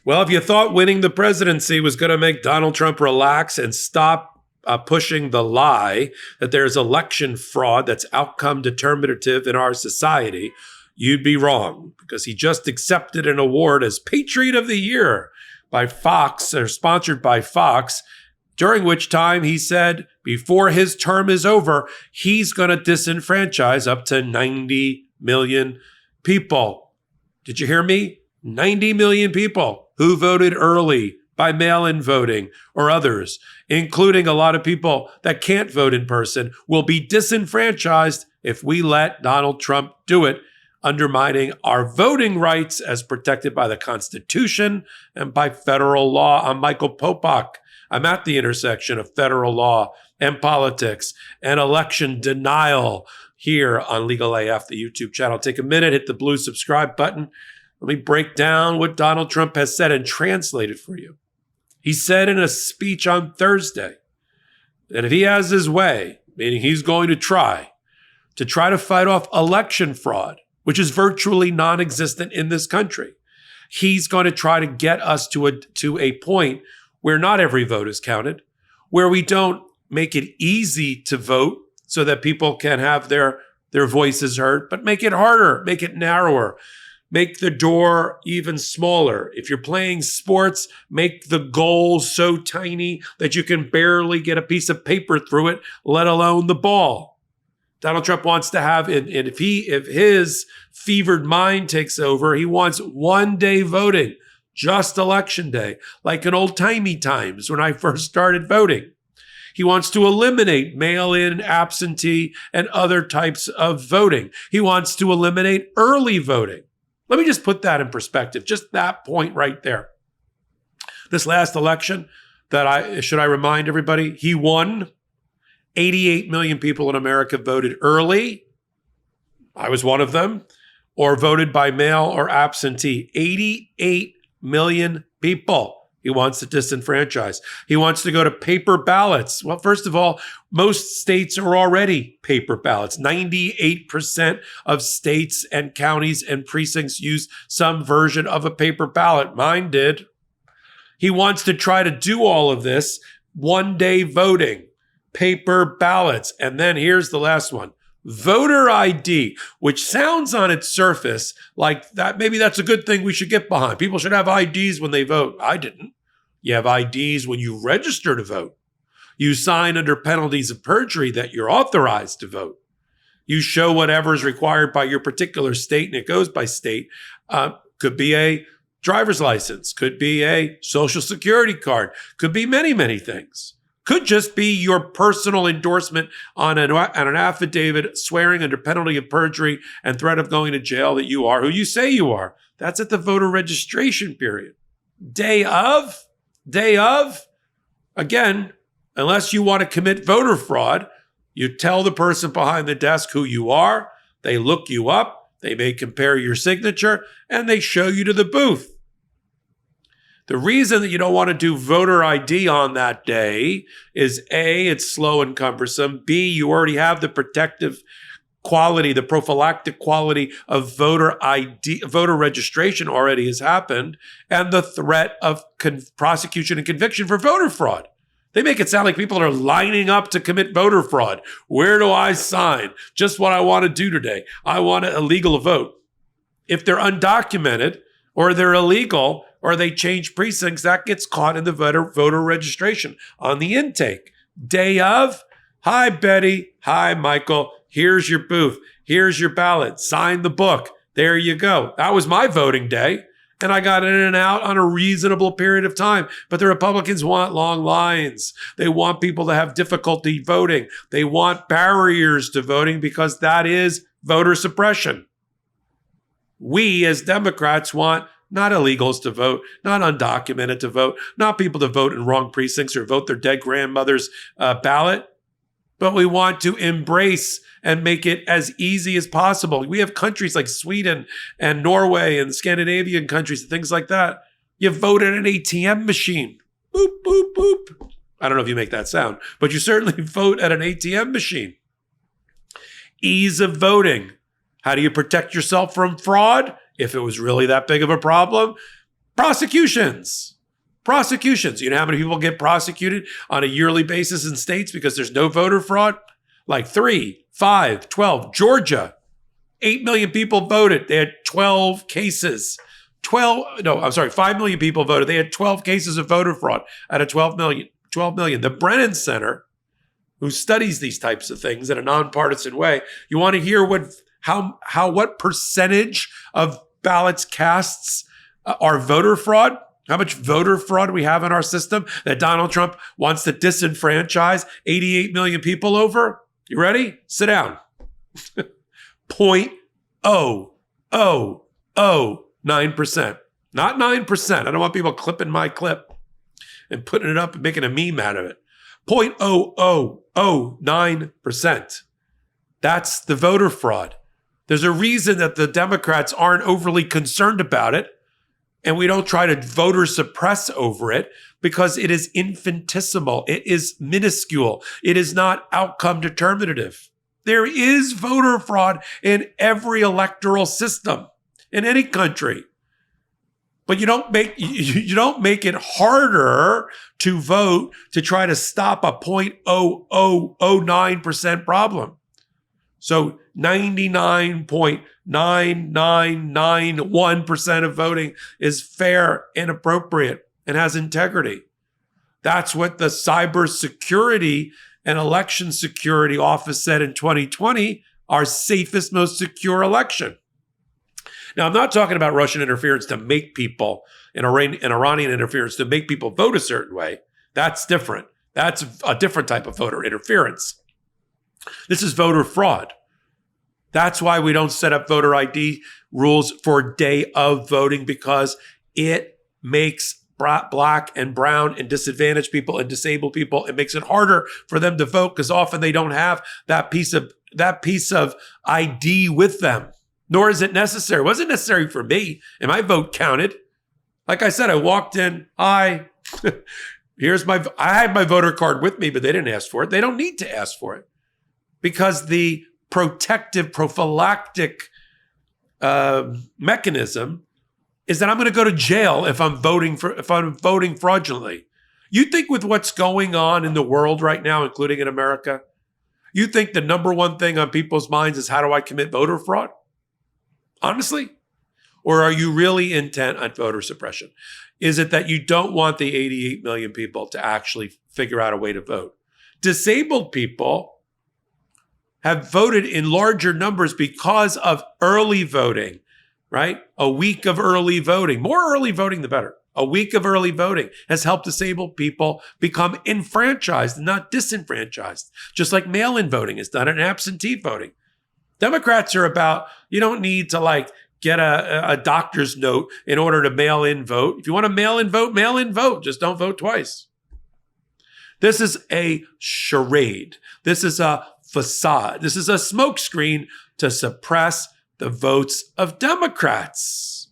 Well, if you thought winning the presidency was going to make Donald Trump relax and stop pushing the lie that there's election fraud that's outcome determinative in our society, you'd be wrong, because he just accepted an award as Patriot of the Year by Fox, or sponsored by Fox, during which time he said before his term is over, he's going to disenfranchise up to 90 million people. Did you hear me? 90 million people who voted early by mail-in voting or others, including a lot of people that can't vote in person, will be disenfranchised if we let Donald Trump do it, undermining our voting rights as protected by the Constitution and by federal law. I'm Michael Popok. I'm at the intersection of federal law and politics and election denial here on Legal AF, the YouTube channel. Take a minute, hit the blue subscribe button. Let me break down what Donald Trump has said and translate it for you. He said in a speech on Thursday that if he has his way, meaning he's going to try to fight off election fraud, which is virtually non-existent in this country, he's going to try to get us to a point where not every vote is counted, where we don't make it easy to vote so that people can have their voices heard, but make it harder, make it narrower, make the door even smaller. If you're playing sports, make the goal so tiny that you can barely get a piece of paper through it, let alone the ball. Donald Trump wants to have, and if his fevered mind takes over, he wants one-day voting, just election day, like in old-timey times when I first started voting. He wants to eliminate mail-in, absentee, and other types of voting. He wants to eliminate early voting. Let me just put that in perspective, just that point right there. This last election should I remind everybody, he won. 88 million people in America voted early. I was one of them, or voted by mail or absentee. 88 million people. He wants to disenfranchise. He wants to go to paper ballots. Well, first of all, most states are already paper ballots. 98% of states and counties and precincts use some version of a paper ballot. Mine did. He wants to try to do all of this one-day voting, paper ballots. And then here's the last one. Voter ID, which sounds on its surface like that, maybe that's a good thing we should get behind. People should have IDs when they vote. I didn't. You have IDs when you register to vote. You sign under penalties of perjury that you're authorized to vote. You show whatever is required by your particular state, and it goes by state. Could be a driver's license, could be a social security card, could be many, many things. Could just be your personal endorsement on an affidavit swearing under penalty of perjury and threat of going to jail that you are who you say you are. That's at the voter registration period. Day of, again, unless you want to commit voter fraud, you tell the person behind the desk who you are, they look you up, they may compare your signature, and they show you to the booth. The reason that you don't want to do voter ID on that day is A, it's slow and cumbersome. B, you already have the protective quality, the prophylactic quality of voter ID, voter registration already has happened, and the threat of prosecution and conviction for voter fraud. They make it sound like people are lining up to commit voter fraud. Where do I sign? Just what I want to do today. I want a legal vote. If they're undocumented or they're illegal, or they change precincts, that gets caught in the voter registration on the intake. Day of, hi, Betty. Hi, Michael. Here's your booth. Here's your ballot. Sign the book. There you go. That was my voting day. And I got in and out on a reasonable period of time. But the Republicans want long lines. They want people to have difficulty voting. They want barriers to voting because that is voter suppression. We as Democrats want not illegals to vote, not undocumented to vote, not people to vote in wrong precincts or vote their dead grandmother's ballot, but we want to embrace and make it as easy as possible. We have countries like Sweden and Norway and Scandinavian countries and things like that. You vote at an ATM machine. Boop, boop, boop. I don't know if you make that sound, but you certainly vote at an ATM machine. Ease of voting. How do you protect yourself from fraud? If it was really that big of a problem, Prosecutions. You know how many people get prosecuted on a yearly basis in states because there's no voter fraud? Like 3, 5, 12. Georgia, 8 million people voted. They had 12 cases. 5 million people voted. They had 12 cases of voter fraud out of 12 million. The Brennan Center, who studies these types of things in a nonpartisan way, you want to hear what percentage of ballots casts are voter fraud? How much voter fraud we have in our system that Donald Trump wants to disenfranchise 88 million people over? You ready? Sit down. 0.0009%. Not 9%. I don't want people clipping my clip and putting it up and making a meme out of it. 0.0009%. That's the voter fraud. There's a reason that the Democrats aren't overly concerned about it, and we don't try to voter suppress over it because it is infinitesimal. It is minuscule. It is not outcome determinative. There is voter fraud in every electoral system in any country. But you don't make it harder to vote to try to stop a 0.0009% problem. So 99.9991% of voting is fair and appropriate and has integrity. That's what the Cybersecurity and Election Security Office said in 2020, our safest, most secure election. Now, I'm not talking about Russian interference to make people, and Iranian interference to make people vote a certain way. That's different. That's a different type of voter interference. This is voter fraud. That's why we don't set up voter ID rules for day of voting, because it makes black and brown and disadvantaged people and disabled people, it makes it harder for them to vote because often they don't have that piece of ID with them. Nor is it necessary. It wasn't necessary for me, and my vote counted. Like I said, I walked in, I had my voter card with me, but they didn't ask for it. They don't need to ask for it because the protective, prophylactic mechanism is that I'm going to go to jail if I'm voting fraudulently. You think with what's going on in the world right now, including in America, you think the number one thing on people's minds is how do I commit voter fraud? Honestly? Or are you really intent on voter suppression? Is it that you don't want the 88 million people to actually figure out a way to vote? Disabled people have voted in larger numbers because of early voting, right? A week of early voting. More early voting, the better. A week of early voting has helped disabled people become enfranchised and not disenfranchised, just like mail-in voting is done and absentee voting. Democrats are about, you don't need to get a doctor's note in order to mail in vote. If you want to mail in vote. Just don't vote twice. This is a charade. This is a facade. This is a smokescreen to suppress the votes of Democrats.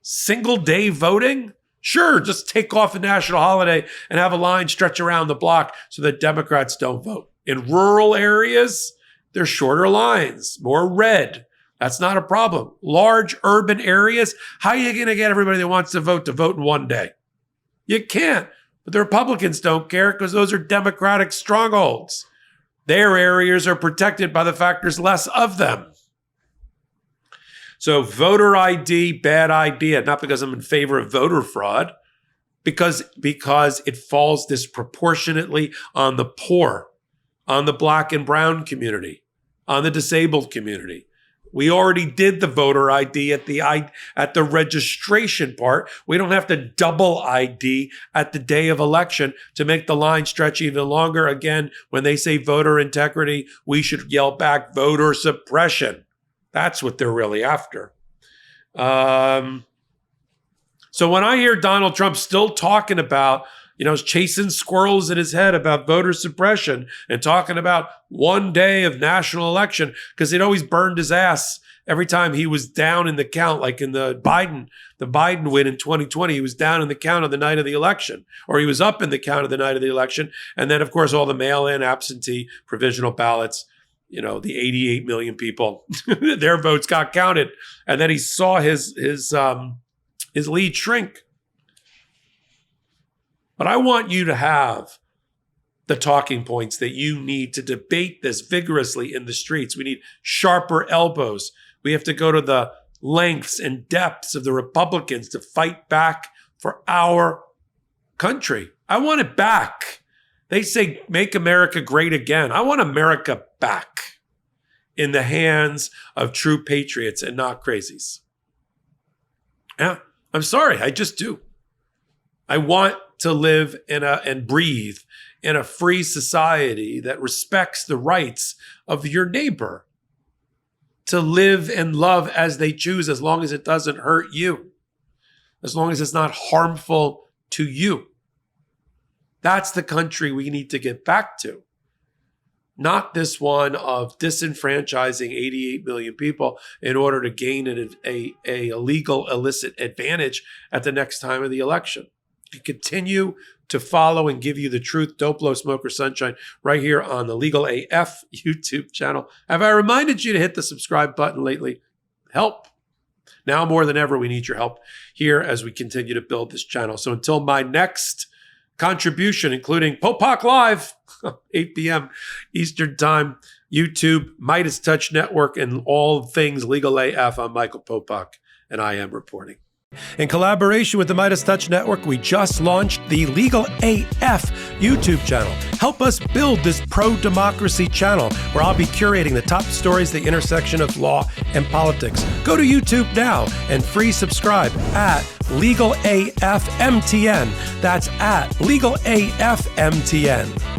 Single day voting? Sure, just take off a national holiday and have a line stretch around the block so that Democrats don't vote. In rural areas, there's shorter lines, more red. That's not a problem. Large urban areas, how are you going to get everybody that wants to vote in one day? You can't. But the Republicans don't care because those are Democratic strongholds. Their areas are protected by the fact there's less of them. So voter ID, bad idea, not because I'm in favor of voter fraud, because it falls disproportionately on the poor, on the black and brown community, on the disabled community. We already did the voter ID at the registration part. We don't have to double ID at the day of election to make the line stretch even longer. Again, when they say voter integrity, we should yell back voter suppression. That's what they're really after. So when I hear Donald Trump still talking about, chasing squirrels in his head about voter suppression and talking about one day of national election, because it always burned his ass every time he was down in the count, like in the Biden win in 2020, he was down in the count on the night of the election, or he was up in the count of the night of the election. And then, of course, all the mail-in, absentee, provisional ballots, the 88 million people, their votes got counted. And then he saw his his lead shrink. But I want you to have the talking points that you need to debate this vigorously in the streets. We need sharper elbows. We have to go to the lengths and depths of the Republicans to fight back for our country. I want it back. They say, make America great again. I want America back in the hands of true patriots and not crazies. Yeah, I'm sorry. I just do. I want to live and breathe in a free society that respects the rights of your neighbor to live and love as they choose, as long as it doesn't hurt you, as long as it's not harmful to you. That's the country we need to get back to. Not this one of disenfranchising 88 million people in order to gain a illegal, illicit advantage at the next time of the election. To continue to follow and give you the truth, Dope, Blow, Smoke, or Sunshine, right here on the Legal AF YouTube channel. Have I reminded you to hit the subscribe button lately? Help. Now more than ever, we need your help here as we continue to build this channel. So until my next contribution, including Popok Live, 8 p.m. Eastern Time, YouTube, Midas Touch Network, and all things Legal AF, I'm Michael Popok, and I am reporting. In collaboration with the Midas Touch Network, we just launched the Legal AF YouTube channel. Help us build this pro-democracy channel where I'll be curating the top stories, the intersection of law and politics. Go to YouTube now and free subscribe at Legal AF MTN. That's at Legal AF MTN.